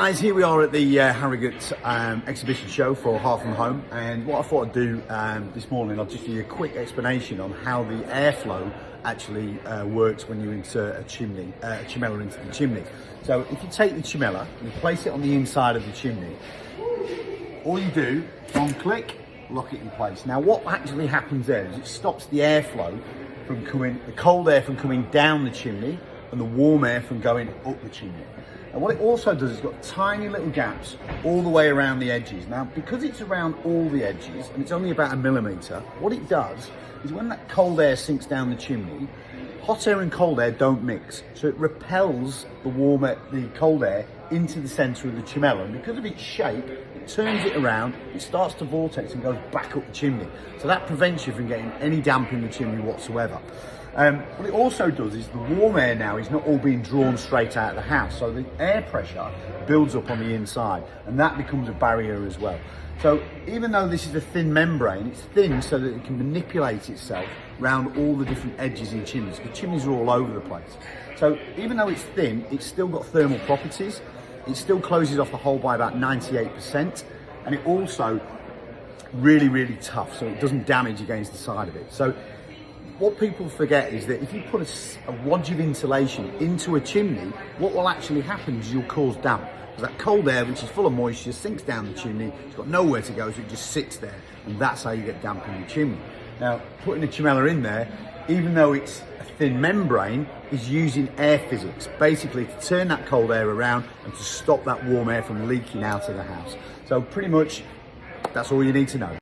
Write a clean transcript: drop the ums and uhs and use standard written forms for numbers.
Guys, here we are at the Harrogate exhibition show for Hearth and Home, and what I thought I'd do this morning, I'll just give you a quick explanation on how the airflow actually works when you insert a chimella into the chimney. So if you take the chimella and you place it on the inside of the chimney, all you do, one click, lock it in place. Now what actually happens there is it stops the airflow from coming, the cold air from coming down the chimney and the warm air from going up the chimney. And what it also does is it's got tiny little gaps all the way around the edges. Now, because it's around all the edges and it's only about 1 millimetre, what it does is when that cold air sinks down the chimney, hot air and cold air don't mix. So it repels the cold air into the centre of the chimella. And because of its shape, it turns it around, it starts to vortex and goes back up the chimney. So that prevents you from getting any damp in the chimney whatsoever. What it also does is the warm air now is not all being drawn straight out of the house, so the air pressure builds up on the inside and that becomes a barrier as well. So even though this is a thin membrane, it's thin so that it can manipulate itself around all the different edges in chimneys, because chimneys are all over the place. So even though it's thin, it's still got thermal properties, it still closes off the hole by about 98%, and it also really tough, so it doesn't damage against the side of it. So what people forget is that if you put a wodge of insulation into a chimney, what will actually happen is you'll cause damp. Because that cold air, which is full of moisture, sinks down the chimney, it's got nowhere to go, so it just sits there, and that's how you get damp in the chimney. Now, putting a chimella in there, even though it's a thin membrane, is using air physics, basically to turn that cold air around and to stop that warm air from leaking out of the house. So pretty much, that's all you need to know.